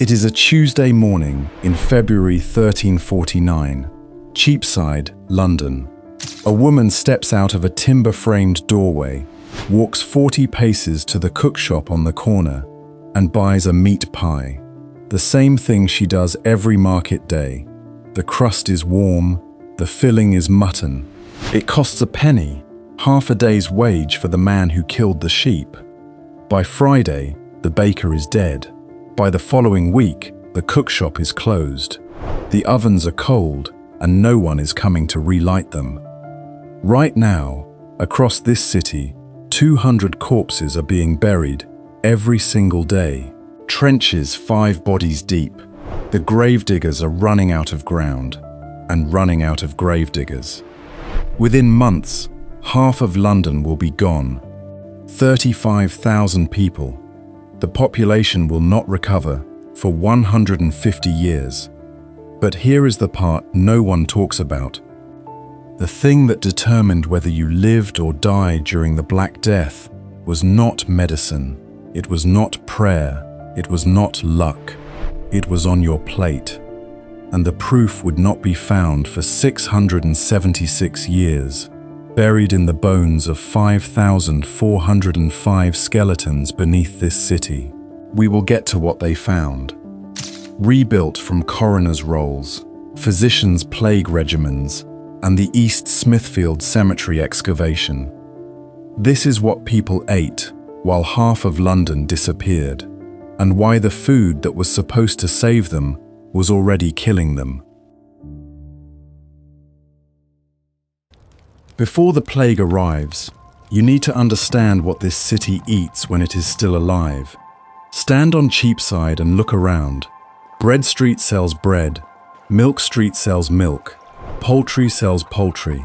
It is a Tuesday morning in February 1349, Cheapside, London. A woman steps out of a timber-framed doorway, walks 40 paces to the cookshop on the corner, and buys a meat pie. The same thing she does every market day. The crust is warm, the filling is mutton. It costs a penny, half a day's wage for the man who killed the sheep. By Friday, the baker is dead. By the following week, the cookshop is closed. The ovens are cold, and no one is coming to relight them. Right now, across this city, 200 corpses are being buried every single day. Trenches 5 bodies deep. The gravediggers are running out of ground and running out of gravediggers. Within months, half of London will be gone. 35,000 people. The population will not recover for 150 years. But here is the part no one talks about. The thing that determined whether you lived or died during the Black Death was not medicine. It was not prayer. It was not luck. It was on your plate. And the proof would not be found for 676 years, buried in the bones of 5,405 skeletons beneath this city. We will get to what they found. Rebuilt from coroner's rolls, physicians' plague regimens, and the East Smithfield Cemetery excavation. This is what people ate while half of London disappeared, and why the food that was supposed to save them was already killing them. Before the plague arrives, you need to understand what this city eats when it is still alive. Stand on Cheapside and look around. Bread Street sells bread, Milk Street sells milk, poultry sells poultry.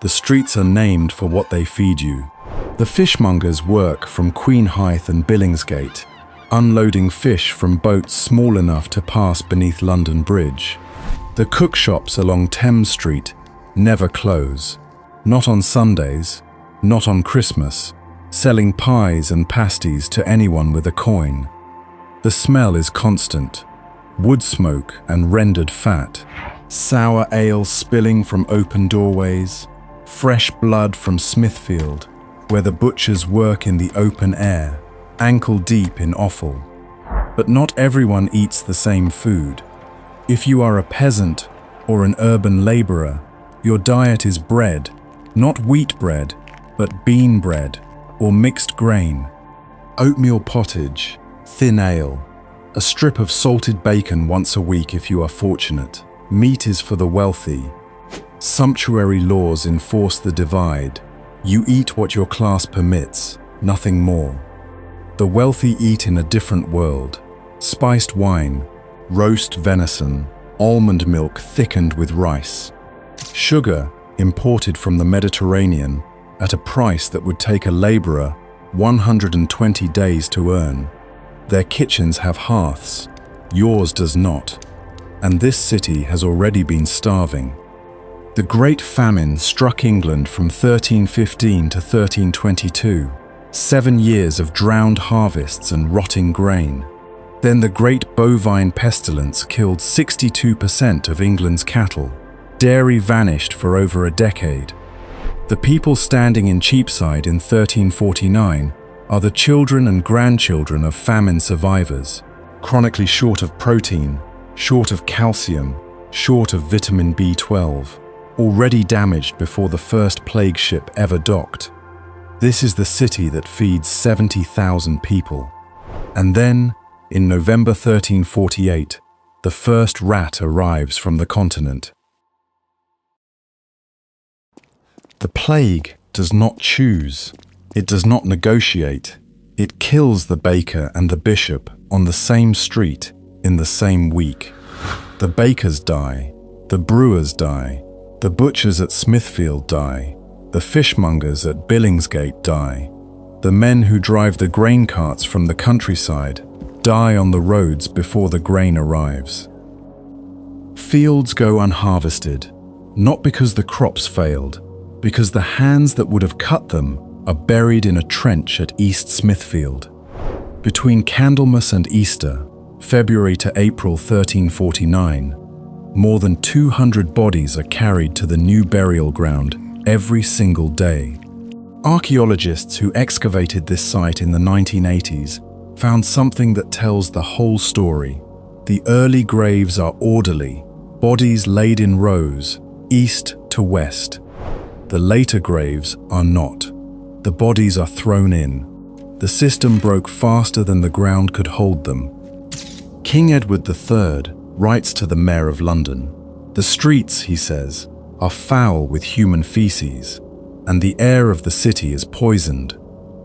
The streets are named for what they feed you. The fishmongers work from Queenhithe and Billingsgate, unloading fish from boats small enough to pass beneath London Bridge. The cookshops along Thames Street never close. Not on Sundays, not on Christmas, selling pies and pasties to anyone with a coin. The smell is constant. Wood smoke and rendered fat. Sour ale spilling from open doorways. Fresh blood from Smithfield, where the butchers work in the open air, ankle deep in offal. But not everyone eats the same food. If you are a peasant or an urban laborer, your diet is bread, not wheat bread, but bean bread or mixed grain. Oatmeal pottage, thin ale, a strip of salted bacon once a week if you are fortunate. Meat is for the wealthy. Sumptuary laws enforce the divide. You eat what your class permits, nothing more. The wealthy eat in a different world. Spiced wine, roast venison, almond milk thickened with rice. Sugar imported from the Mediterranean at a price that would take a laborer 120 days to earn. Their kitchens have hearths, yours does not. And this city has already been starving. The Great Famine struck England from 1315 to 1322. 7 years of drowned harvests and rotting grain. Then the Great Bovine Pestilence killed 62% of England's cattle. Dairy vanished for over a decade. The people standing in Cheapside in 1349 are the children and grandchildren of famine survivors, chronically short of protein, short of calcium, short of vitamin B12, already damaged before the first plague ship ever docked. This is the city that feeds 70,000 people. And then, in November 1348, the first rat arrives from the continent. The plague does not choose. It does not negotiate. It kills the baker and the bishop on the same street in the same week. The bakers die. The brewers die. The butchers at Smithfield die. The fishmongers at Billingsgate die. The men who drive the grain carts from the countryside die on the roads before the grain arrives. Fields go unharvested, not because the crops failed, because the hands that would have cut them are buried in a trench at East Smithfield. Between Candlemas and Easter, February to April 1349, more than 200 bodies are carried to the new burial ground every single day. Archaeologists who excavated this site in the 1980s found something that tells the whole story. The early graves are orderly, bodies laid in rows, east to west. The later graves are not. The bodies are thrown in. The system broke faster than the ground could hold them. King Edward III writes to the Mayor of London, "The streets," he says, "are foul with human feces, and the air of the city is poisoned,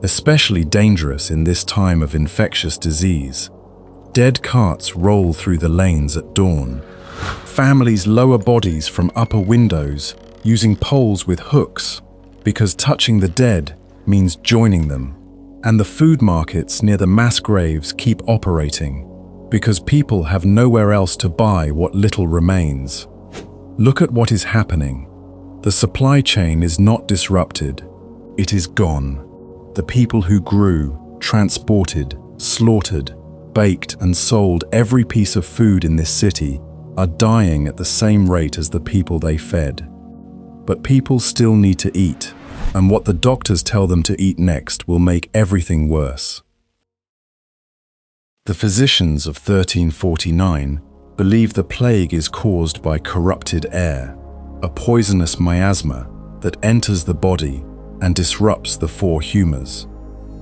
especially dangerous in this time of infectious disease. Dead carts roll through the lanes at dawn. Families lower bodies from upper windows using poles with hooks, because touching the dead means joining them. And the food markets near the mass graves keep operating, because people have nowhere else to buy what little remains. Look at what is happening. The supply chain is not disrupted. It is gone. The people who grew, transported, slaughtered, baked and sold every piece of food in this city are dying at the same rate as the people they fed. But people still need to eat, and what the doctors tell them to eat next will make everything worse." The physicians of 1349 believe the plague is caused by corrupted air, a poisonous miasma that enters the body and disrupts the four humours.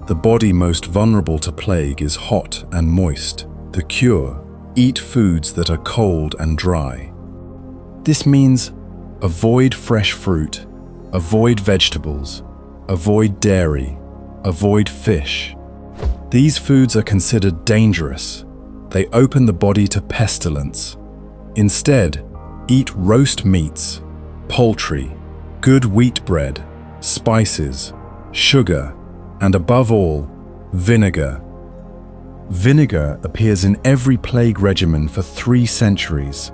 The body most vulnerable to plague is hot and moist. The cure: eat foods that are cold and dry. This means avoid fresh fruit, avoid vegetables, avoid dairy, avoid fish. These foods are considered dangerous. They open the body to pestilence. Instead, eat roast meats, poultry, good wheat bread, spices, sugar, and above all, vinegar. Vinegar appears in every plague regimen for 3 centuries.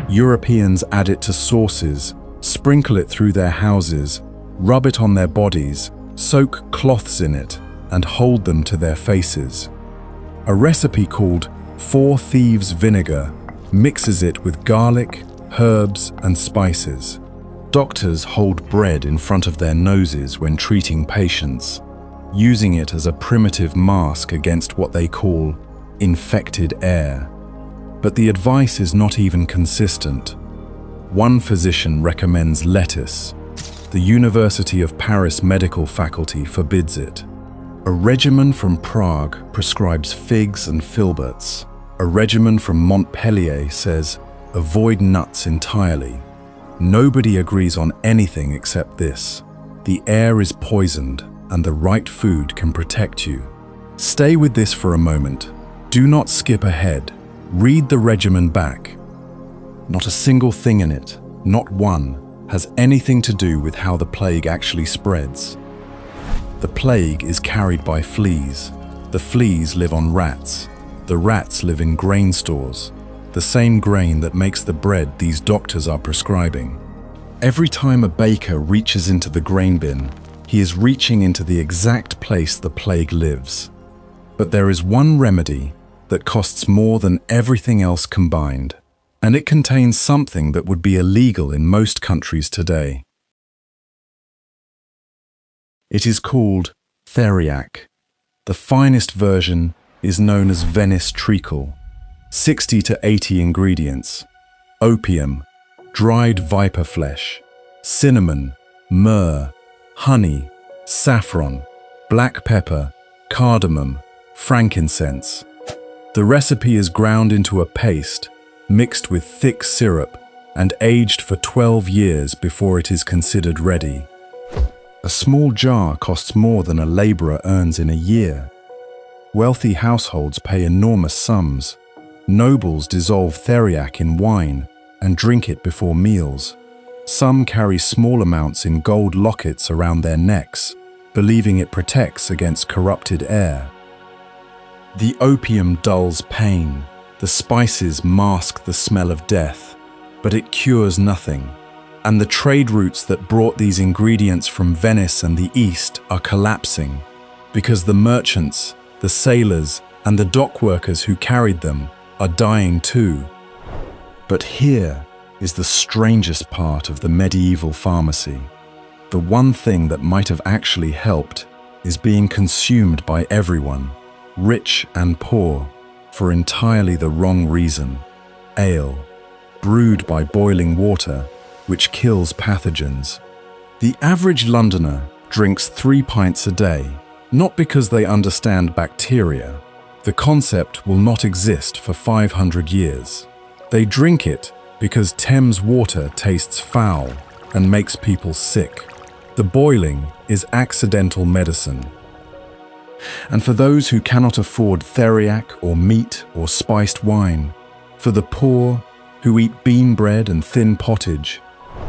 Europeans add it to sauces, sprinkle it through their houses, rub it on their bodies, soak cloths in it, and hold them to their faces. A recipe called 4 Thieves Vinegar mixes it with garlic, herbs, and spices. Doctors hold bread in front of their noses when treating patients, using it as a primitive mask against what they call infected air. But the advice is not even consistent. One physician recommends lettuce. The University of Paris medical faculty forbids it. A regimen from Prague prescribes figs and filberts. A regimen from Montpellier says, avoid nuts entirely. Nobody agrees on anything except this: the air is poisoned, and the right food can protect you. Stay with this for a moment. Do not skip ahead. Read the regimen back. Not a single thing in it, not one, has anything to do with how the plague actually spreads. The plague is carried by fleas. The fleas live on rats. The rats live in grain stores, the same grain that makes the bread these doctors are prescribing. Every time a baker reaches into the grain bin, he is reaching into the exact place the plague lives. But there is one remedy that costs more than everything else combined, and it contains something that would be illegal in most countries today. It is called theriac. The finest version is known as Venice treacle. 60 to 80 ingredients: opium, dried viper flesh, cinnamon, myrrh, honey, saffron, black pepper, cardamom, frankincense. The recipe is ground into a paste, mixed with thick syrup, and aged for 12 years before it is considered ready. A small jar costs more than a laborer earns in a year. Wealthy households pay enormous sums. Nobles dissolve theriac in wine and drink it before meals. Some carry small amounts in gold lockets around their necks, believing it protects against corrupted air. The opium dulls pain. The spices mask the smell of death, but it cures nothing. And the trade routes that brought these ingredients from Venice and the East are collapsing, because the merchants, the sailors, and the dock workers who carried them are dying too. But here is the strangest part of the medieval pharmacy. The one thing that might have actually helped is being consumed by everyone, rich and poor, for entirely the wrong reason. Ale, brewed by boiling water, which kills pathogens. The average Londoner drinks 3 pints a day, not because they understand bacteria. The concept will not exist for 500 years. They drink it because Thames water tastes foul and makes people sick. The boiling is accidental medicine. And for those who cannot afford theriac or meat or spiced wine, for the poor who eat bean bread and thin pottage,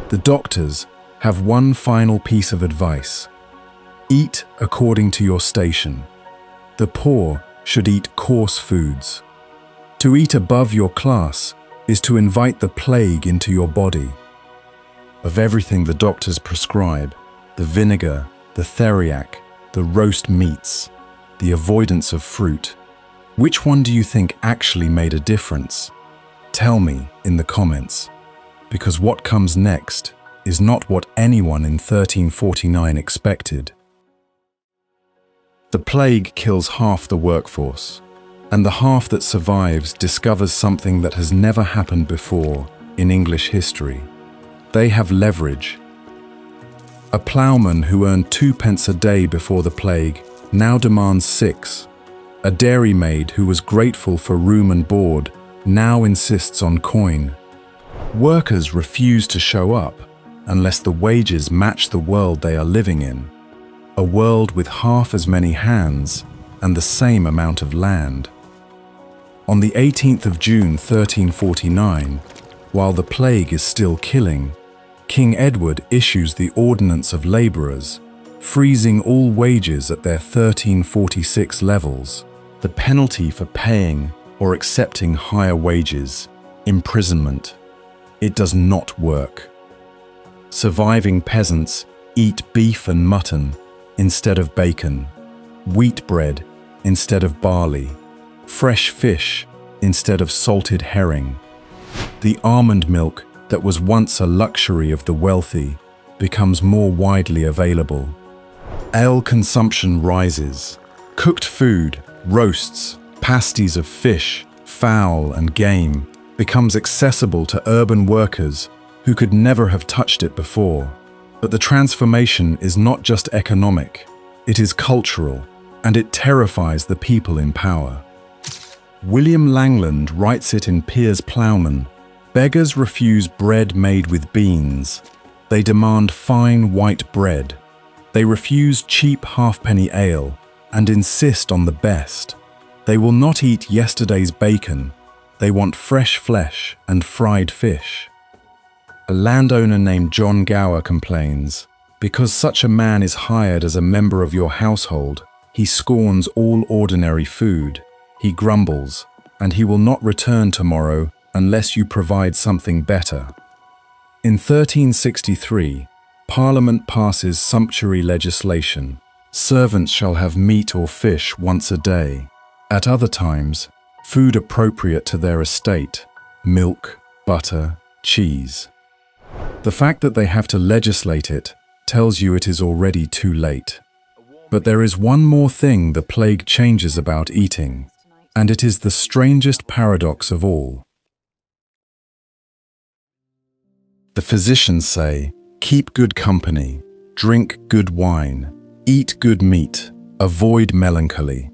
the doctors have one final piece of advice. Eat according to your station. The poor should eat coarse foods. To eat above your class is to invite the plague into your body. Of everything the doctors prescribe, the vinegar, the theriac, the roast meats, the avoidance of fruit, which one do you think actually made a difference? Tell me in the comments, because what comes next is not what anyone in 1349 expected. The plague kills half the workforce, and the half that survives discovers something that has never happened before in English history. They have leverage. A ploughman who earned 2 pence a day before the plague now demands 6. A dairymaid who was grateful for room and board now insists on coin. Workers refuse to show up unless the wages match the world they are living in. A world with half as many hands and the same amount of land. On the 18th of June 1349, while the plague is still killing, King Edward issues the Ordinance of Labourers, freezing all wages at their 1346 levels. The penalty for paying or accepting higher wages: imprisonment. It does not work. Surviving peasants eat beef and mutton instead of bacon, wheat bread instead of barley, fresh fish instead of salted herring. The almond milk that was once a luxury of the wealthy becomes more widely available. Ale consumption rises. Cooked food, roasts, pasties of fish, fowl and game becomes accessible to urban workers who could never have touched it before. But the transformation is not just economic, it is cultural, and it terrifies the people in power. William Langland writes it in Piers Plowman: beggars refuse bread made with beans. They demand fine white bread. They refuse cheap halfpenny ale and insist on the best. They will not eat yesterday's bacon. They want fresh flesh and fried fish. A landowner named John Gower complains, because such a man is hired as a member of your household, he scorns all ordinary food. He grumbles, and he will not return tomorrow unless you provide something better. In 1363, Parliament passes sumptuary legislation. Servants shall have meat or fish once a day. At other times, food appropriate to their estate: milk, butter, cheese. The fact that they have to legislate it tells you it is already too late. But there is one more thing the plague changes about eating, and it is the strangest paradox of all. The physicians say, keep good company, drink good wine, eat good meat, avoid melancholy.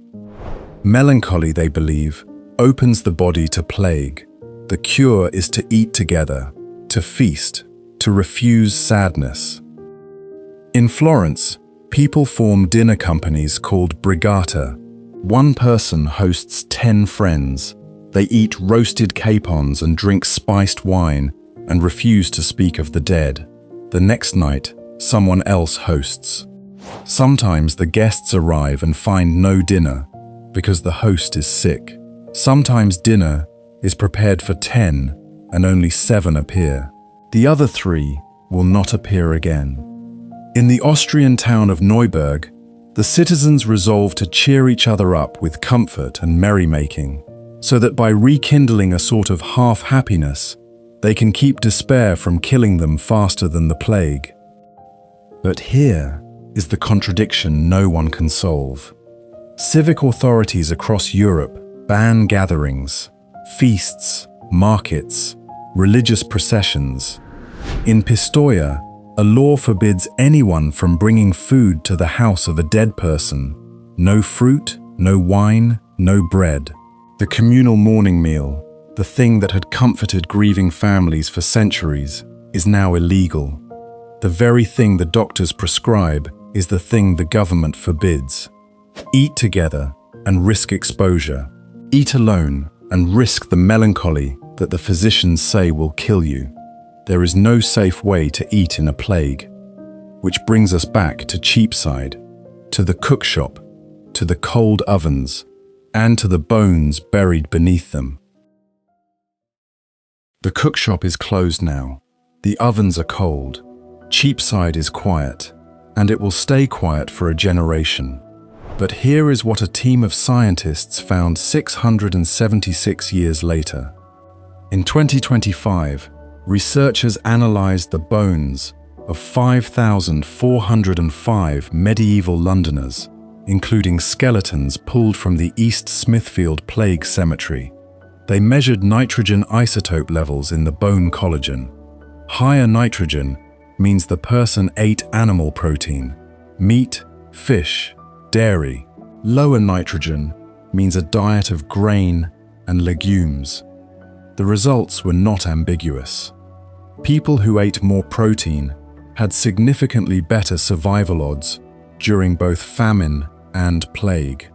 Melancholy, they believe, opens the body to plague. The cure is to eat together, to feast, to refuse sadness. In Florence, people form dinner companies called brigata. One person hosts 10 friends. They eat roasted capons and drink spiced wine and refuse to speak of the dead. The next night, someone else hosts. Sometimes the guests arrive and find no dinner because the host is sick. Sometimes dinner is prepared for 10 and only 7 appear. The other 3 will not appear again. In the Austrian town of Neuburg, The citizens resolved to cheer each other up with comfort and merrymaking, so that by rekindling a sort of half-happiness, they can keep despair from killing them faster than the plague. But here is the contradiction no one can solve. Civic authorities across Europe ban gatherings, feasts, markets, religious processions. In Pistoia, a law forbids anyone from bringing food to the house of a dead person. No fruit, no wine, no bread. The communal mourning meal, the thing that had comforted grieving families for centuries, is now illegal. The very thing the doctors prescribe is the thing the government forbids. Eat together and risk exposure. Eat alone and risk the melancholy that the physicians say will kill you. There is no safe way to eat in a plague. Which brings us back to Cheapside, to the cookshop, to the cold ovens, and to the bones buried beneath them. The cookshop is closed now. The ovens are cold. Cheapside is quiet, and it will stay quiet for a generation. But here is what a team of scientists found 676 years later. In 2025, researchers analyzed the bones of 5,405 medieval Londoners, including skeletons pulled from the East Smithfield Plague Cemetery. They measured nitrogen isotope levels in the bone collagen. Higher nitrogen means the person ate animal protein, meat, fish, dairy. Lower nitrogen means a diet of grain and legumes. The results were not ambiguous. People who ate more protein had significantly better survival odds during both famine and plague.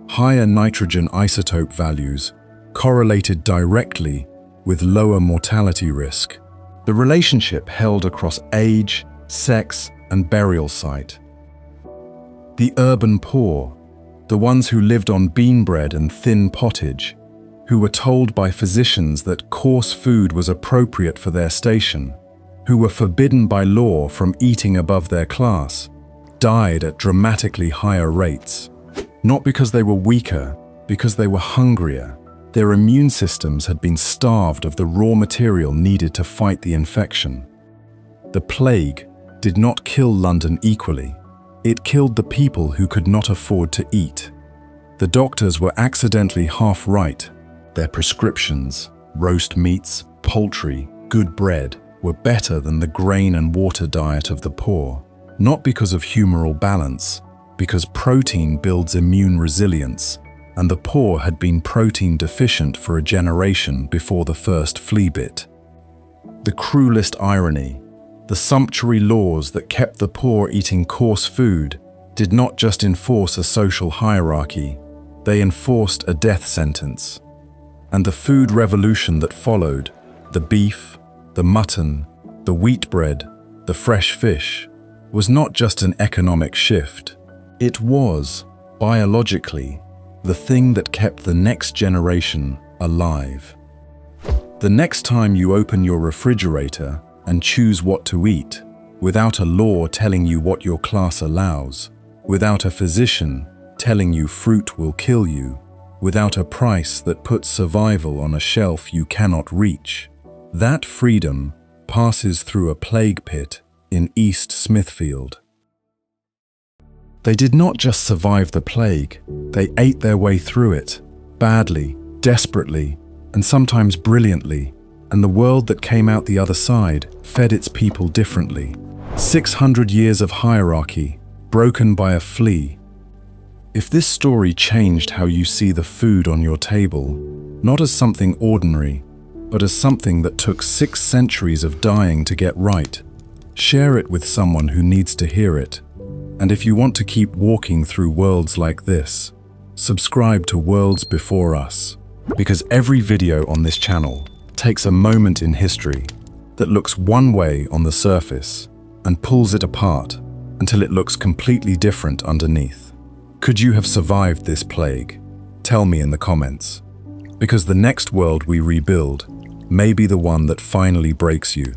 Higher nitrogen isotope values correlated directly with lower mortality risk. The relationship held across age, sex, and burial site. The urban poor, the ones who lived on bean bread and thin pottage, who were told by physicians that coarse food was appropriate for their station, who were forbidden by law from eating above their class, died at dramatically higher rates. Not because they were weaker, because they were hungrier. Their immune systems had been starved of the raw material needed to fight the infection. The plague did not kill London equally. It killed the people who could not afford to eat. The doctors were accidentally half right. Their prescriptions, roast meats, poultry, good bread, were better than the grain and water diet of the poor. Not because of humoral balance, because protein builds immune resilience, and the poor had been protein deficient for a generation before the first flea bit. The cruelest irony, the sumptuary laws that kept the poor eating coarse food did not just enforce a social hierarchy, they enforced a death sentence. And the food revolution that followed, the beef, the mutton, the wheat bread, the fresh fish, was not just an economic shift. It was, biologically, the thing that kept the next generation alive. The next time you open your refrigerator and choose what to eat, without a law telling you what your class allows, without a physician telling you fruit will kill you, without a price that puts survival on a shelf you cannot reach, that freedom passes through a plague pit in East Smithfield. They did not just survive the plague, they ate their way through it, badly, desperately, and sometimes brilliantly, and the world that came out the other side fed its people differently. 600 years of hierarchy, broken by a flea. If this story changed how you see the food on your table, not as something ordinary, but as something that took 6 centuries of dying to get right, share it with someone who needs to hear it. And if you want to keep walking through worlds like this, subscribe to Worlds Before Us, because every video on this channel takes a moment in history that looks one way on the surface and pulls it apart until it looks completely different underneath. Could you have survived this plague? Tell me in the comments, because the next world we rebuild may be the one that finally breaks you.